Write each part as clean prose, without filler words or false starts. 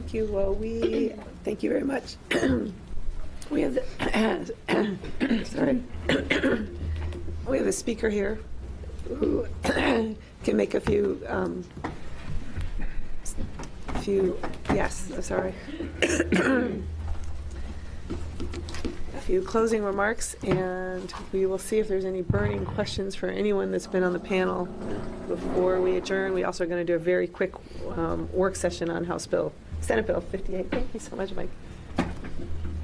Thank you. Well, thank you very much. We have sorry. We have a speaker here who can make a few a few closing remarks, and we will see if there's any burning questions for anyone that's been on the panel before we adjourn. We also are going to do a very quick work session on Senate Bill 58. Thank you so much, Mike.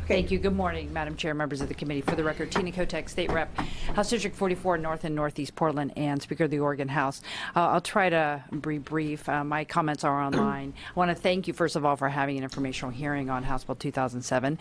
Okay. Thank you. Good morning, Madam Chair, members of the committee. For the record, Tina Kotek, State Rep, House District 44, North and Northeast Portland, and Speaker of the Oregon House. I'll try to be brief. My comments are online. I want to thank you, first of all, for having an informational hearing on House Bill 2007.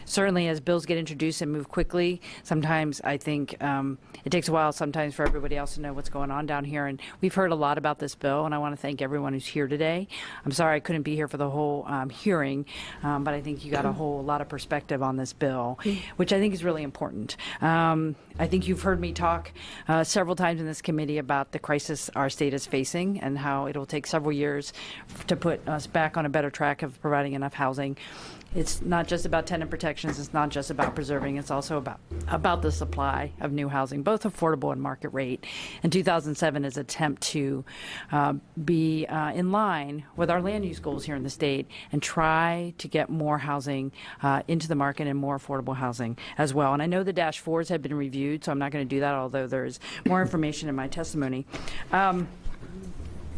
Certainly, as bills get introduced and move quickly, sometimes I think it takes a while sometimes for everybody else to know what's going on down here. And we've heard a lot about this bill, and I want to thank everyone who's here today. I'm sorry I couldn't be here for the whole hearing, but I think you got a whole lot of perspective on this bill, which I think is really important. I think you've heard me talk several times in this committee about the crisis our state is facing and how it will take several years to put us back on a better track of providing enough housing. It's not just about tenant protections. It's not just about preserving. It's also about the supply of new housing, both affordable and market rate. And 2007 is an attempt to be in line with our land use goals here in the state and try to get more housing into the market and more affordable housing as well. And I know the Dash 4s have been reviewed, so I'm not going to do that, although there's more information in my testimony.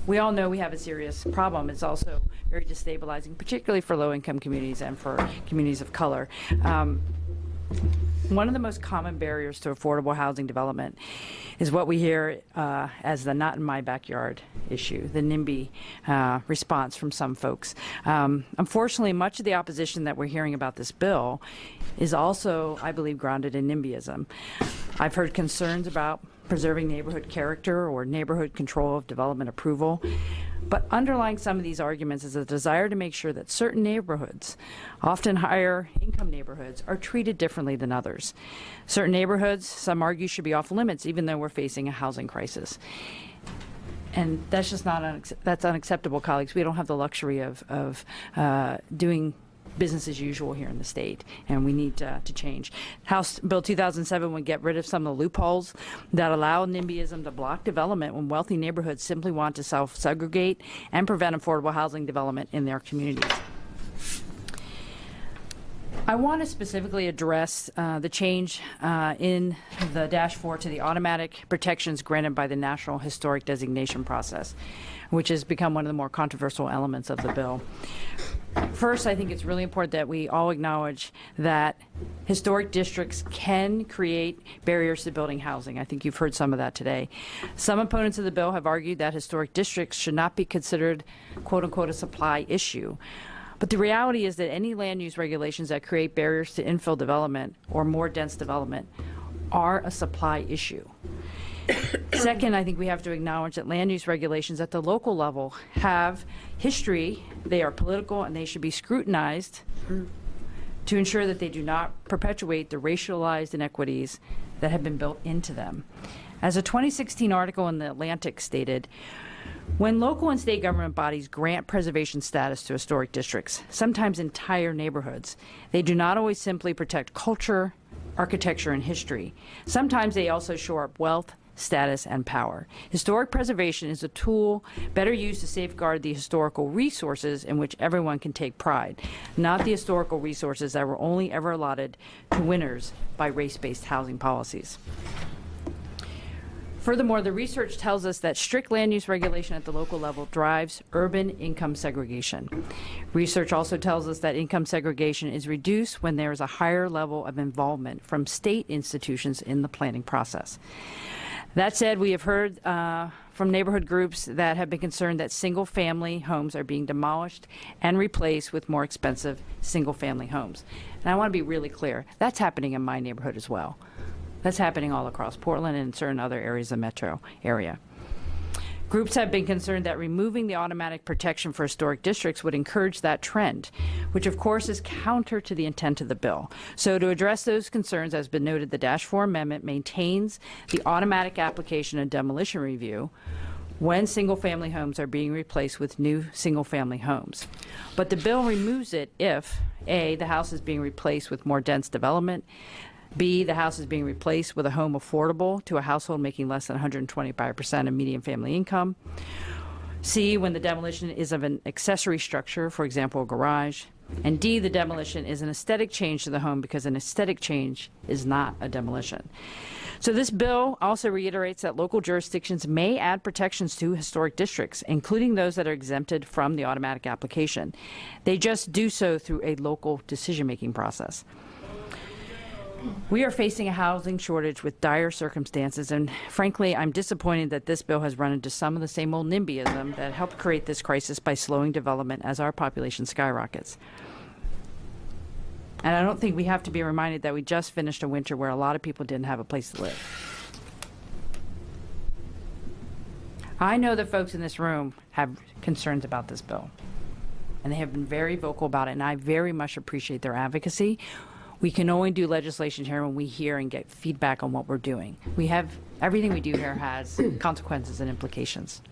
We all know we have a serious problem. It's also very destabilizing, particularly for low-income communities and for communities of color. One of the most common barriers to affordable housing development is what we hear as the not in my backyard issue, the NIMBY response from some folks. Unfortunately, much of the opposition that we're hearing about this bill is also, I believe, grounded in NIMBYism. I've heard concerns about preserving neighborhood character or neighborhood control of development approval. But underlying some of these arguments is a desire to make sure that certain neighborhoods, often higher income neighborhoods, are treated differently than others. Certain neighborhoods, some argue, should be off limits even though we're facing a housing crisis. And that's just that's unacceptable, colleagues. We don't have the luxury of doing business as usual here in the state, and we need to change. House Bill 2007 would get rid of some of the loopholes that allow NIMBYism to block development when wealthy neighborhoods simply want to self-segregate and prevent affordable housing development in their communities. I want to specifically address the change in the Dash 4 to the automatic protections granted by the National Historic Designation process, which has become one of the more controversial elements of the bill. First, I think it's really important that we all acknowledge that historic districts can create barriers to building housing. I think you've heard some of that today. Some opponents of the bill have argued that historic districts should not be considered, quote unquote, a supply issue. But the reality is that any land use regulations that create barriers to infill development or more dense development are a supply issue. Second, I think we have to acknowledge that land use regulations at the local level have history. They are political, and they should be scrutinized to ensure that they do not perpetuate the racialized inequities that have been built into them. As a 2016 article in The Atlantic stated, when local and state government bodies grant preservation status to historic districts, sometimes entire neighborhoods, they do not always simply protect culture, architecture, and history. Sometimes they also shore up wealth, status, and power. Historic preservation is a tool better used to safeguard the historical resources in which everyone can take pride, not the historical resources that were only ever allotted to winners by race-based housing policies. Furthermore, the research tells us that strict land use regulation at the local level drives urban income segregation. Research also tells us that income segregation is reduced when there is a higher level of involvement from state institutions in the planning process. That said, we have heard from neighborhood groups that have been concerned that single-family homes are being demolished and replaced with more expensive single-family homes. And I want to be really clear, that's happening in my neighborhood as well. That's happening all across Portland and in certain other areas of the metro area. Groups have been concerned that removing the automatic protection for historic districts would encourage that trend, which of course is counter to the intent of the bill. So to address those concerns, as has been noted, the Dash 4 amendment maintains the automatic application and demolition review, when single-family homes are being replaced with new single-family homes. But the bill removes it if, A, the house is being replaced with more dense development, B, the house is being replaced with a home affordable to a household making less than 125% of median family income, C, when the demolition is of an accessory structure, for example, a garage, and D, the demolition is an aesthetic change to the home because an aesthetic change is not a demolition. So this bill also reiterates that local jurisdictions may add protections to historic districts, including those that are exempted from the automatic application. They just do so through a local decision-making process. We are facing a housing shortage with dire circumstances, and frankly, I'm disappointed that this bill has run into some of the same old NIMBYism that helped create this crisis by slowing development as our population skyrockets. And I don't think we have to be reminded that we just finished a winter where a lot of people didn't have a place to live. I know that folks in this room have concerns about this bill, and they have been very vocal about it, and I very much appreciate their advocacy. We can only do legislation here when we hear and get feedback on what we're doing. Everything we do here has consequences and implications.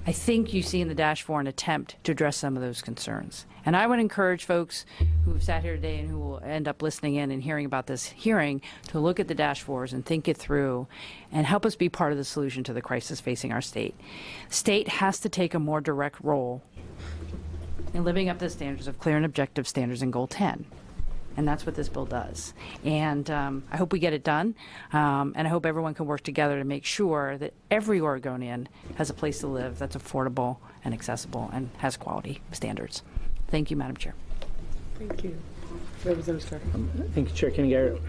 I think you see in the Dash-4 an attempt to address some of those concerns. And I would encourage folks who have sat here today and who will end up listening in and hearing about this hearing to look at the Dash-4s and think it through and help us be part of the solution to the crisis facing our state. State has to take a more direct role in living up to the standards of clear and objective standards in Goal 10. And that's what this bill does. And I hope we get it done. And I hope everyone can work together to make sure that every Oregonian has a place to live that's affordable and accessible and has quality standards. Thank you, Madam Chair. Thank you. Representative Stark. Thank you, Chair Kenny-Garrett.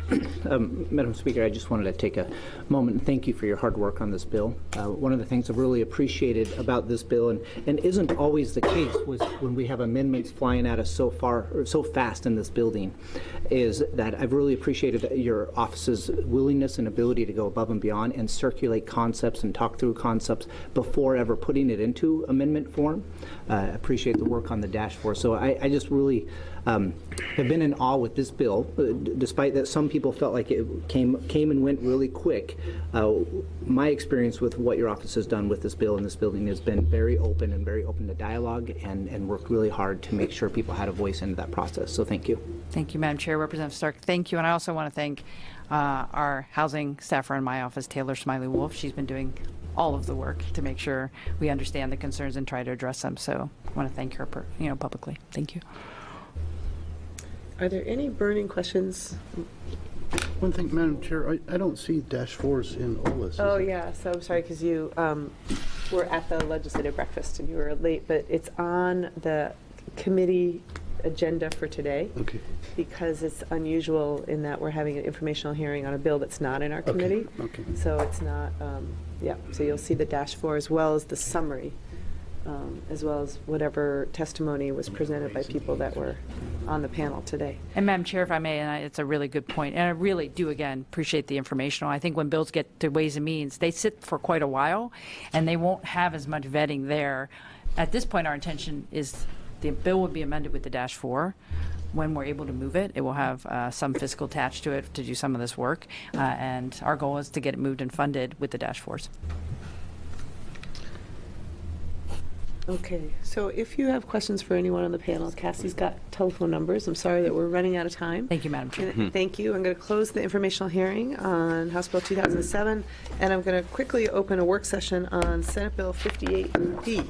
Madam Speaker, I just wanted to take a moment and thank you for your hard work on this bill. One of the things I've really appreciated about this bill, and isn't always the case, was when we have amendments flying at us so fast in this building, is that I've really appreciated your office's willingness and ability to go above and beyond and circulate concepts and talk through concepts before ever putting it into amendment form. I appreciate the work on the Dash-4. So I just really have been in awe with this bill, despite that some people felt like it came and went really quick. My experience with what your office has done with this bill in this building has been very open to dialogue and worked really hard to make sure people had a voice into that process. So thank you. Thank you, Madam Chair. Representative Stark, thank you. And I also want to thank our housing staffer in my office, Taylor Smiley-Wolf. She's been doing all of the work to make sure we understand the concerns and try to address them. So I want to thank her publicly. Thank you. Are there any burning questions? One thing, Madam Chair, I don't see Dash-4s in OLIS. Oh, yeah. So I'm sorry because you were at the legislative breakfast and you were late, but it's on the committee agenda for today. Okay. Because it's unusual in that we're having an informational hearing on a bill that's not in our committee. Okay. So it's not, yeah. So you'll see the Dash-4 as well as the summary. As well as whatever testimony was presented by people that were on the panel today. And Madam Chair, if I may, and it's a really good point, and I really do, again, appreciate the informational. I think when bills get to Ways and Means, they sit for quite a while, and they won't have as much vetting there. At this point, our intention is the bill would be amended with the Dash-4. When we're able to move it, it will have some fiscal attached to it to do some of this work, and our goal is to get it moved and funded with the Dash-4s. Okay, so if you have questions for anyone on the panel, Cassie's got telephone numbers. I'm sorry that we're running out of time. Thank you, Madam Chair. Thank you. I'm going to close the informational hearing on House Bill 2007, and I'm going to quickly open a work session on Senate Bill 58B.